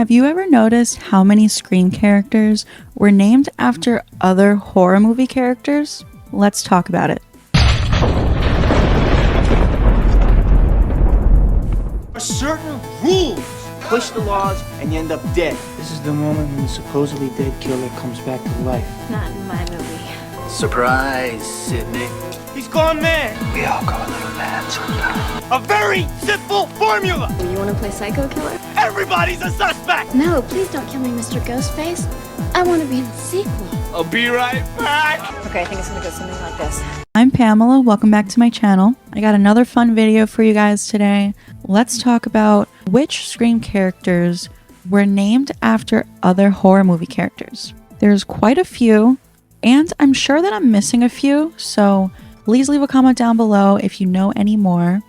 Have you ever noticed how many Scream characters were named after other horror movie characters? Let's talk about it. Certain rules. Push the laws and you end up dead. This is the moment when the supposedly dead killer comes back to life. Not in my movie. Surprise, Sydney. He's gone mad. We all go a little mad sometimes. A very simple formula. You want to play psycho killer? Everybody's a suspect. No, please don't kill me, Mr. Ghostface. I want to be in the sequel. I'll be right back. Okay, I think it's going to go something like this. I'm Pamela, welcome back to my channel. I got another fun video for you guys today. Let's talk about which Scream characters were named after other horror movie characters. There's quite a few, and I'm sure that I'm missing a few, so please leave a comment down below if you know any more.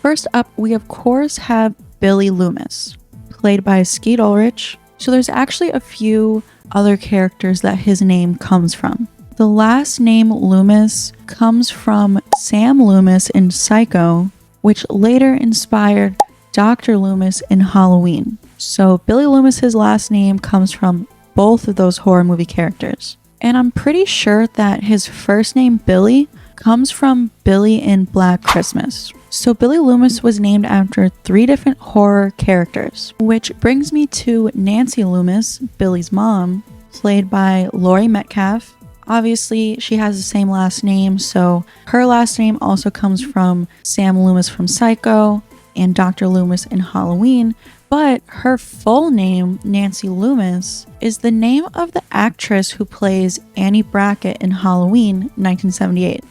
First up, we of course have Billy Loomis, played by Skeet Ulrich. So there's actually a few other characters that his name comes from. The last name Loomis comes from Sam Loomis in Psycho, which later inspired Dr. Loomis in Halloween. So Billy Loomis's last name comes from both of those horror movie characters. And I'm pretty sure that his first name Billy comes from Billy in Black Christmas. So Billy Loomis was named after 3 different horror characters, which brings me to Nancy Loomis, Billy's mom, played by Laurie Metcalf. Obviously, she has the same last name, so her last name also comes from Sam Loomis from Psycho and Dr. Loomis in Halloween, but her full name, Nancy Loomis, is the name of the actress who plays Annie Brackett in Halloween 1978.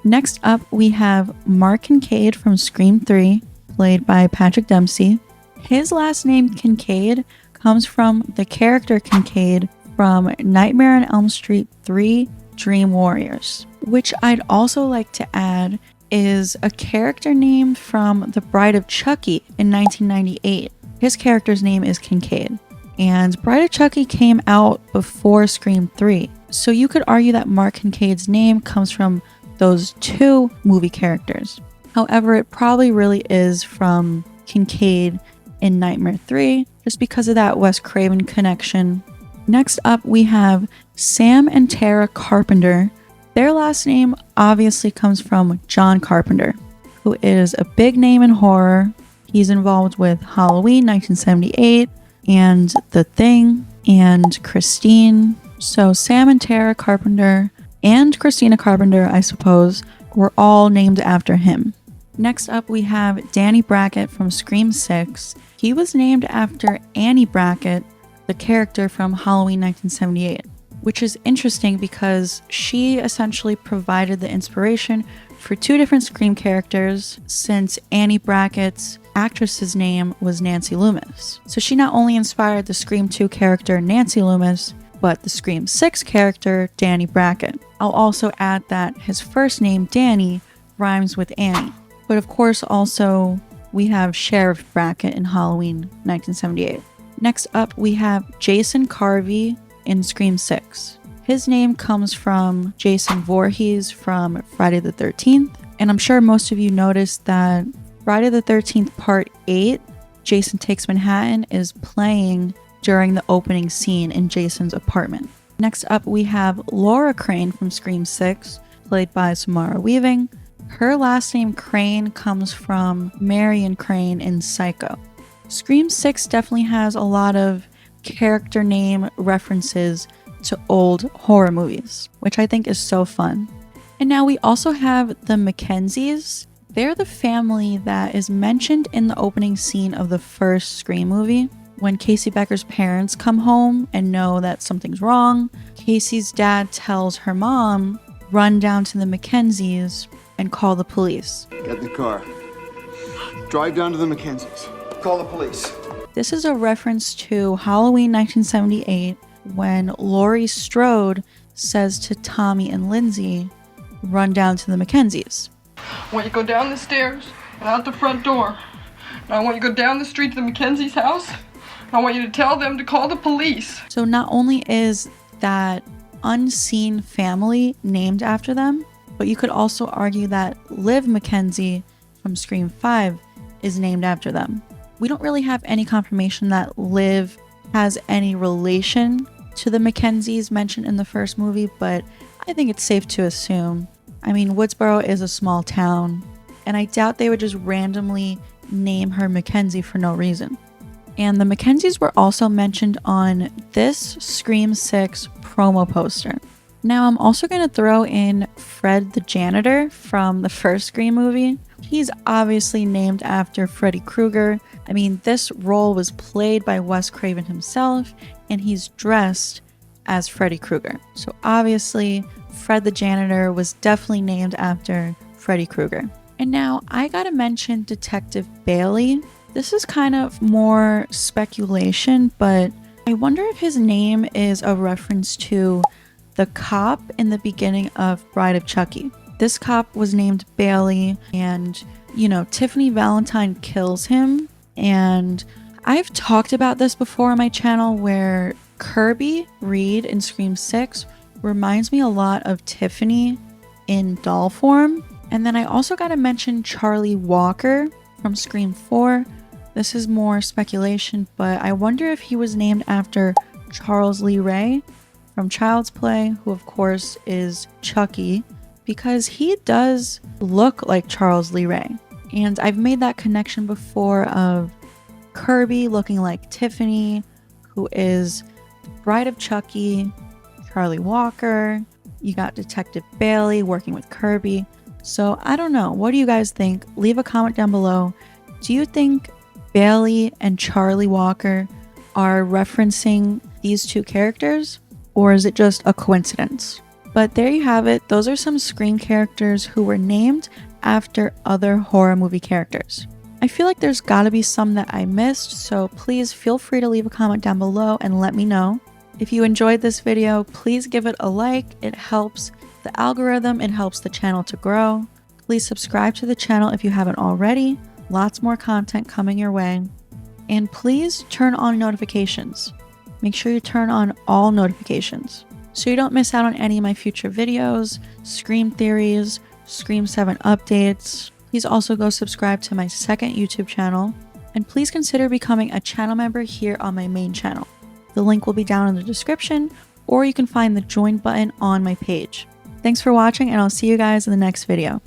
Next up, we have Mark Kincaid from Scream 3, played by Patrick Dempsey. His last name, Kincaid, comes from the character Kincaid from Nightmare on Elm Street 3 Dream Warriors, which I'd also like to add is a character name from The Bride of Chucky in 1998. His character's name is Kincaid, and Bride of Chucky came out before Scream 3, so you could argue that Mark Kincaid's name comes from those 2 movie characters. However, it probably really is from Kincaid in Nightmare 3, just because of that Wes Craven connection. Next up, we have Sam and Tara Carpenter. Their last name obviously comes from John Carpenter, who is a big name in horror. He's involved with Halloween 1978 and The Thing and Christine. So Sam and Tara Carpenter and Christina Carpenter, I suppose, were all named after him. Next up, we have Danny Brackett from Scream 6. He was named after Annie Brackett, the character from Halloween 1978, which is interesting because she essentially provided the inspiration for 2 different Scream characters, since Annie Brackett's actress's name was Nancy Loomis. So she not only inspired the Scream 2 character Nancy Loomis, but the Scream 6 character Danny Brackett. I'll also add that his first name, Danny, rhymes with Annie. But of course also we have Sheriff Brackett in Halloween 1978. Next up, we have Jason Carvey in Scream 6. His name comes from Jason Voorhees from Friday the 13th. And I'm sure most of you noticed that Friday the 13th Part 8, Jason Takes Manhattan, is playing during the opening scene in Jason's apartment. Next up, we have Laura Crane from Scream 6, played by Samara Weaving. Her last name Crane comes from Marion Crane in Psycho. Scream 6 definitely has a lot of character name references to old horror movies, which I think is so fun. And now we also have the Mackenzies. They're the family that is mentioned in the opening scene of the first Scream movie. When Casey Becker's parents come home and know that something's wrong, Casey's dad tells her mom, run down to the Mackenzies and call the police. Get in the car. Drive down to the Mackenzies. Call the police. This is a reference to Halloween 1978 when Laurie Strode says to Tommy and Lindsay, run down to the Mackenzies. I want you to go down the stairs and out the front door. And I want you to go down the street to the Mackenzie's house. And I want you to tell them to call the police. So not only is that unseen family named after them, but you could also argue that Liv Mackenzie from Scream 5 is named after them, we don't really have any confirmation that Liv has any relation to the Mackenzies mentioned in the first movie, but I think it's safe to assume. I mean, Woodsboro is a small town, and I doubt they would just randomly name her Mackenzie for no reason. And the Mackenzies were also mentioned on this Scream 6 promo poster. Now, I'm also going to throw in Fred the janitor from the first Scream movie. He's obviously named after Freddy Krueger. I mean, this role was played by Wes Craven himself, and he's dressed as Freddy Krueger. So obviously, Fred the janitor was definitely named after Freddy Krueger. And now, I gotta mention Detective Bailey. This is kind of more speculation, but I wonder if his name is a reference to the cop in the beginning of Bride of Chucky. This cop was named Bailey, and, you know, Tiffany Valentine kills him. And I've talked about this before on my channel where Kirby Reed in Scream 6 reminds me a lot of Tiffany in doll form. And then I also got to mention Charlie Walker from Scream 4. This is more speculation, but I wonder if he was named after Charles Lee Ray from Child's Play, who of course is Chucky, because he does look like Charles Lee Ray. And I've made that connection before of Kirby looking like Tiffany, who is the Bride of Chucky, Charlie Walker, you got Detective Bailey working with Kirby. So I don't know, what do you guys think? Leave a comment down below. Do you think Bailey and Charlie Walker are referencing these two characters? Or is it just a coincidence? But there you have it. Those are some Scream characters who were named after other horror movie characters. I feel like there's gotta be some that I missed, so please feel free to leave a comment down below and let me know. If you enjoyed this video, please give it a like. It helps the algorithm, it helps the channel to grow. Please subscribe to the channel if you haven't already. Lots more content coming your way. And please turn on notifications. Make sure you turn on all notifications so you don't miss out on any of my future videos, Scream theories, Scream 7 updates. Please also go subscribe to my second YouTube channel, and please consider becoming a channel member here on my main channel. The link will be down in the description, or you can find the join button on my page. Thanks for watching, and I'll see you guys in the next video.